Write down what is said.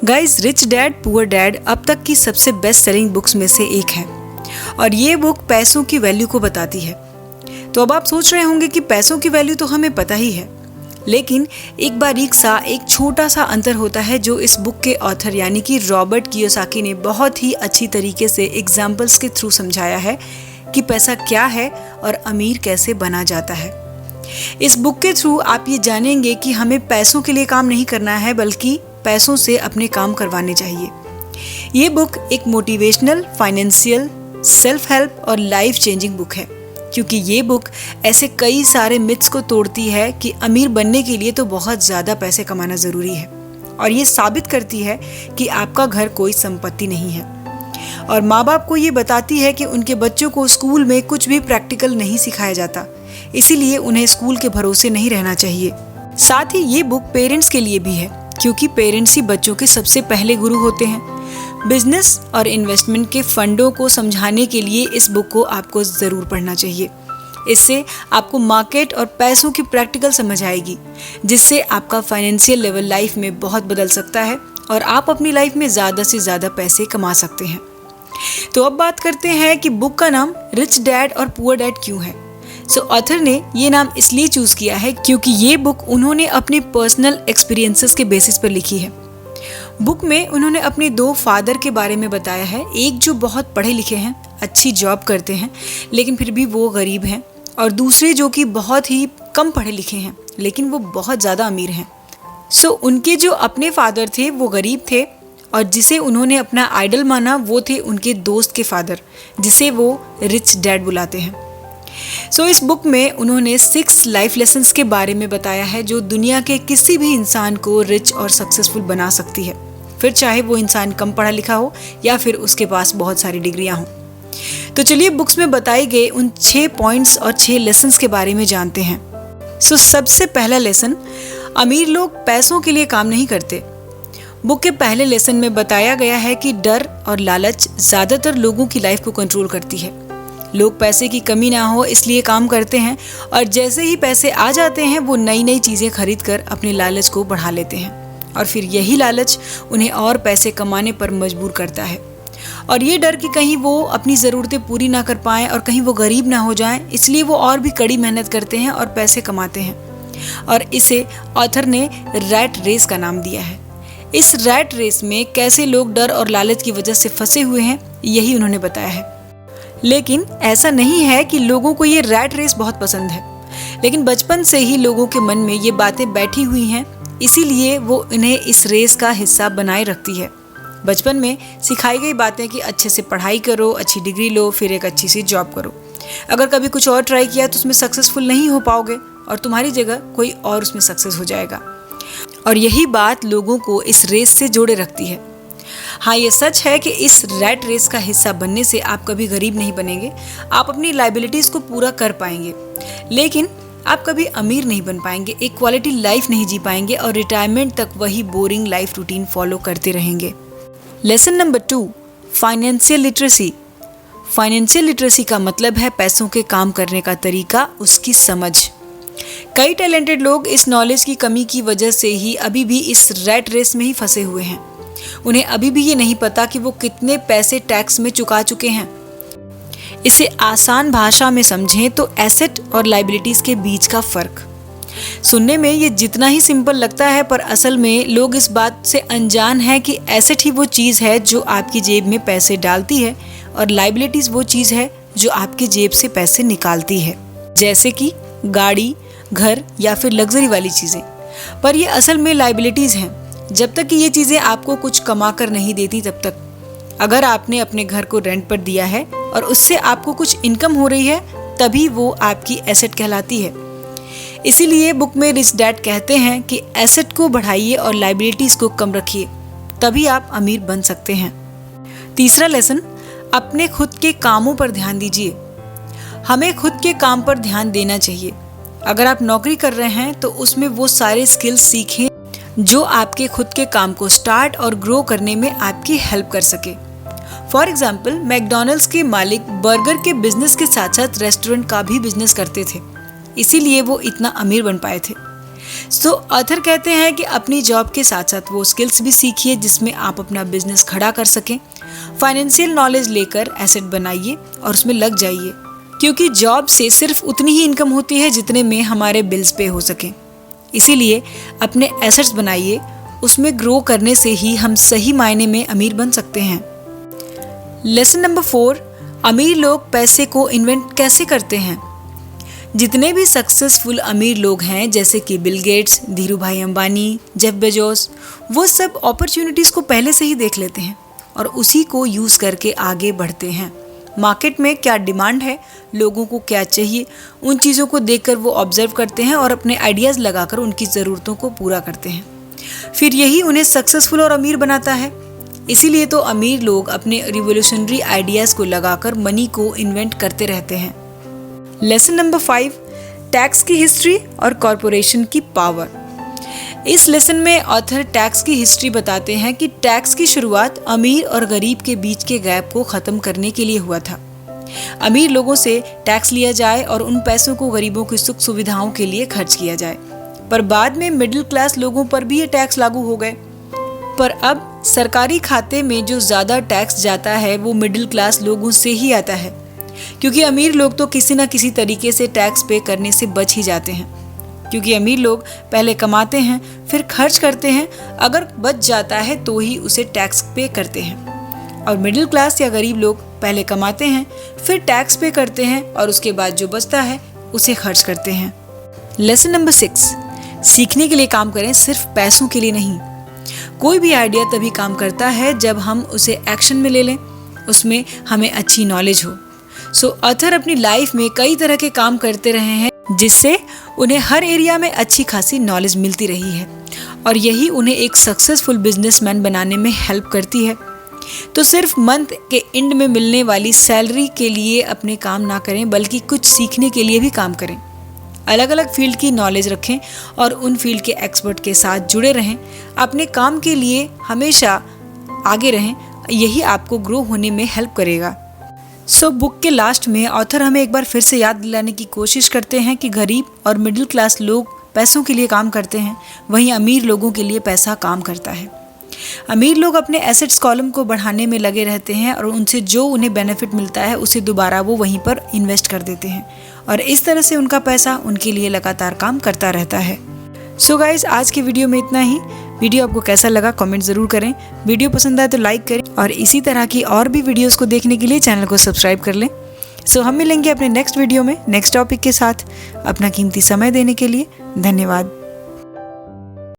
Guys, rich dad poor dad अब तक की सबसे बेस्ट सेलिंग बुक्स में से एक है और ये बुक पैसों की वैल्यू को बताती है। तो अब आप सोच रहे होंगे कि पैसों की वैल्यू तो हमें पता ही है, लेकिन एक बारीक सा एक छोटा सा अंतर होता है जो इस बुक के ऑथर यानी कि रॉबर्ट कियोसाकी ने बहुत ही अच्छी तरीके से एग्जाम्पल्स के थ्रू समझाया है कि पैसा क्या है और अमीर कैसे बना जाता है। इस बुक के थ्रू आप ये जानेंगे कि हमें पैसों के लिए काम नहीं करना है, बल्कि पैसों से अपने काम करवाने चाहिए। ये बुक एक मोटिवेशनल, फाइनेंशियल, सेल्फ हेल्प और लाइफ चेंजिंग बुक है, क्योंकि ये बुक ऐसे कई सारे मिथ्स को तोड़ती है कि अमीर बनने के लिए तो बहुत ज़्यादा पैसे कमाना ज़रूरी है, और ये साबित करती है कि आपका घर कोई संपत्ति नहीं है। और माँ बाप को ये बताती है कि उनके बच्चों को स्कूल में कुछ भी प्रैक्टिकल नहीं सिखाया जाता, इसीलिए उन्हें स्कूल के भरोसे नहीं रहना चाहिए। साथ ही ये बुक पेरेंट्स के लिए भी है, क्योंकि पेरेंट्स ही बच्चों के सबसे पहले गुरु होते हैं। बिजनेस और इन्वेस्टमेंट के फंडों को समझाने के लिए इस बुक को आपको ज़रूर पढ़ना चाहिए। इससे आपको मार्केट और पैसों की प्रैक्टिकल समझ आएगी, जिससे आपका फाइनेंशियल लेवल लाइफ में बहुत बदल सकता है और आप अपनी लाइफ में ज़्यादा से ज़्यादा पैसे कमा सकते हैं। तो अब बात करते हैं कि बुक का नाम रिच डैड और पुअर डैड क्यों है। ऑथर ने ये नाम इसलिए चूज किया है क्योंकि ये बुक उन्होंने अपने पर्सनल एक्सपीरियंसेस के बेसिस पर लिखी है। बुक में उन्होंने अपने 2 फादर के बारे में बताया है, एक जो बहुत पढ़े लिखे हैं, अच्छी जॉब करते हैं, लेकिन फिर भी वो गरीब हैं, और दूसरे जो कि बहुत ही कम पढ़े लिखे हैं, लेकिन वो बहुत ज़्यादा अमीर हैं। उनके जो अपने फादर थे वो गरीब थे, और जिसे उन्होंने अपना आइडल माना वो थे उनके दोस्त के फादर, जिसे वो रिच डैड बुलाते हैं। इस बुक में उन्होंने 6 लाइफ लेसन्स के बारे में बताया है जो दुनिया के किसी भी इंसान को रिच और सक्सेसफुल बना सकती है, फिर चाहे वो इंसान कम पढ़ा लिखा हो या फिर उसके पास बहुत सारी डिग्रियां हों। तो चलिए बुक्स में बताए गए उन 6 पॉइंट्स और 6 लेसन्स के बारे में जानते हैं। सबसे पहला लेसन, अमीर लोग पैसों के लिए काम नहीं करते। बुक के पहले लेसन में बताया गया है कि डर और लालच ज़्यादातर लोगों की लाइफ को कंट्रोल करती है। लोग पैसे की कमी ना हो इसलिए काम करते हैं, और जैसे ही पैसे आ जाते हैं वो नई नई चीज़ें खरीद कर अपने लालच को बढ़ा लेते हैं, और फिर यही लालच उन्हें और पैसे कमाने पर मजबूर करता है। और ये डर कि कहीं वो अपनी ज़रूरतें पूरी ना कर पाएं और कहीं वो गरीब ना हो जाएं, इसलिए वो और भी कड़ी मेहनत करते हैं और पैसे कमाते हैं, और इसे ऑथर ने रैट रेस का नाम दिया है। इस रैट रेस में कैसे लोग डर और लालच की वजह से फंसे हुए हैं, यही उन्होंने बताया है। लेकिन ऐसा नहीं है कि लोगों को ये रैट रेस बहुत पसंद है, लेकिन बचपन से ही लोगों के मन में ये बातें बैठी हुई हैं, इसीलिए वो इन्हें इस रेस का हिस्सा बनाए रखती है। बचपन में सिखाई गई बातें कि अच्छे से पढ़ाई करो, अच्छी डिग्री लो, फिर एक अच्छी सी जॉब करो। अगर कभी कुछ और ट्राई किया तो उसमें सक्सेसफुल नहीं हो पाओगे और तुम्हारी जगह कोई और उसमें सक्सेस हो जाएगा, और यही बात लोगों को इस रेस से जोड़े रखती है। हाँ, ये सच है कि इस रैट रेस का हिस्सा बनने से आप कभी गरीब नहीं बनेंगे, आप अपनी लायबिलिटीज़ को पूरा कर पाएंगे, लेकिन आप कभी अमीर नहीं बन पाएंगे, एक क्वालिटी लाइफ नहीं जी पाएंगे, और रिटायरमेंट तक वही बोरिंग लाइफ रूटीन फॉलो करते रहेंगे। Lesson number 2, financial literacy. Financial literacy का मतलब है पैसों के काम करने का तरीका, उसकी समझ। कई टैलेंटेड लोग इस नॉलेज की कमी की वजह से ही अभी भी इस रैट रेस में ही फंसे हुए हैं। उन्हें अभी भी ये नहीं पता कि वो कितने पैसे टैक्स में चुका चुके हैं। इसे आसान भाषा में समझें तो एसेट और लायबिलिटीज के बीच का फर्क। सुनने में ये जितना ही सिंपल लगता है, पर असल में लोग इस बात से अनजान हैं कि एसेट ही वो चीज़ है जो आपकी जेब में पैसे डालती है, और लायबिलिटीज वो चीज़ है जो आपकी जेब से पैसे निकालती है, जैसे कि गाड़ी, घर या फिर लग्जरी वाली चीज़ें। पर ये असल में लायबिलिटीज़ हैं। जब तक कि ये चीज़ें आपको कुछ कमा कर नहीं देती तब तक। अगर आपने अपने घर को रेंट पर दिया है और उससे आपको कुछ इनकम हो रही है, तभी वो आपकी एसेट कहलाती है। इसीलिए बुक में रिच डैड कहते हैं कि एसेट को बढ़ाइए और लायबिलिटीज़ को कम रखिए, तभी आप अमीर बन सकते हैं। तीसरा लेसन, अपने खुद के कामों पर ध्यान दीजिए। हमें खुद के काम पर ध्यान देना चाहिए। अगर आप नौकरी कर रहे हैं तो उसमें वो सारे स्किल्स सीखें जो आपके खुद के काम को स्टार्ट और ग्रो करने में आपकी हेल्प कर सके। फॉर एग्जाम्पल, मैकडॉनल्ड्स के मालिक बर्गर के बिजनेस के साथ साथ रेस्टोरेंट का भी बिजनेस करते थे, इसीलिए वो इतना अमीर बन पाए थे। सो ऑथर कहते हैं कि अपनी जॉब के साथ साथ वो स्किल्स भी सीखिए जिसमें आप अपना बिजनेस खड़ा कर सकें। फाइनेंशियल नॉलेज लेकर एसेट बनाइए और उसमें लग जाइए, क्योंकि जॉब से सिर्फ उतनी ही इनकम होती है जितने में हमारे बिल्स पे हो सकें। इसीलिए अपने एसेट्स बनाइए, उसमें ग्रो करने से ही हम सही मायने में अमीर बन सकते हैं। लेसन नंबर 4, अमीर लोग पैसे को इन्वेंट कैसे करते हैं। जितने भी सक्सेसफुल अमीर लोग हैं जैसे कि बिल गेट्स, धीरू भाई अंबानी, जेफ बेजोस, वो सब अपॉर्चुनिटीज़ को पहले से ही देख लेते हैं और उसी को यूज़ करके आगे बढ़ते हैं। मार्केट में क्या डिमांड है, लोगों को क्या चाहिए, उन चीज़ों को देखकर वो ऑब्जर्व करते हैं और अपने आइडियाज़ लगाकर उनकी ज़रूरतों को पूरा करते हैं। फिर यही उन्हें सक्सेसफुल और अमीर बनाता है। इसीलिए तो अमीर लोग अपने रिवोल्यूशनरी आइडियाज़ को लगाकर मनी को इन्वेंट करते रहते हैं। लेसन नंबर 5, टैक्स की हिस्ट्री और कॉरपोरेशन की पावर। इस लेसन में ऑथर टैक्स की हिस्ट्री बताते हैं कि टैक्स की शुरुआत अमीर और गरीब के बीच के गैप को ख़त्म करने के लिए हुआ था। अमीर लोगों से टैक्स लिया जाए और उन पैसों को गरीबों की सुख सुविधाओं के लिए खर्च किया जाए। पर बाद में मिडिल क्लास लोगों पर भी ये टैक्स लागू हो गए। पर अब सरकारी खाते में जो ज़्यादा टैक्स जाता है वो मिडिल क्लास लोगों से ही आता है, क्योंकि अमीर लोग तो किसी न किसी तरीके से टैक्स पे करने से बच ही जाते हैं। क्योंकि अमीर लोग पहले कमाते हैं फिर खर्च करते हैं, अगर बच जाता है तो ही उसे टैक्स पे करते हैं। और मिडिल क्लास या गरीब लोग पहले कमाते हैं फिर टैक्स पे करते हैं और उसके बाद जो बचता है उसे खर्च करते हैं। लेसन नंबर 6, सीखने के लिए काम करें, सिर्फ पैसों के लिए नहीं। कोई भी आइडिया तभी काम करता है जब हम उसे एक्शन में ले लें, उसमें हमें अच्छी नॉलेज हो। सो ऑथर अपनी लाइफ में कई तरह के काम करते रहे हैं जिससे उन्हें हर एरिया में अच्छी खासी नॉलेज मिलती रही है और यही उन्हें एक सक्सेसफुल बिजनेसमैन बनाने में हेल्प करती है। तो सिर्फ मंथ के एंड में मिलने वाली सैलरी के लिए अपने काम ना करें, बल्कि कुछ सीखने के लिए भी काम करें। अलग अलग फील्ड की नॉलेज रखें और उन फील्ड के एक्सपर्ट के साथ जुड़े रहें। अपने काम के लिए हमेशा आगे रहें, यही आपको ग्रो होने में हेल्प करेगा। सो बुक के लास्ट में ऑथर हमें एक बार फिर से याद दिलाने की कोशिश करते हैं कि गरीब और मिडिल क्लास लोग पैसों के लिए काम करते हैं, वहीं अमीर लोगों के लिए पैसा काम करता है। अमीर लोग अपने एसेट्स कॉलम को बढ़ाने में लगे रहते हैं और उनसे जो उन्हें बेनिफिट मिलता है उसे दोबारा वो वहीं पर इन्वेस्ट कर देते हैं और इस तरह से उनका पैसा उनके लिए लगातार काम करता रहता है। सो गाइज, आज की वीडियो में इतना ही। वीडियो आपको कैसा लगा कमेंट ज़रूर करें। वीडियो पसंद आए तो लाइक करें और इसी तरह की और भी वीडियोस को देखने के लिए चैनल को सब्सक्राइब कर लें। सो हम मिलेंगे अपने नेक्स्ट वीडियो में नेक्स्ट टॉपिक के साथ। अपना कीमती समय देने के लिए धन्यवाद।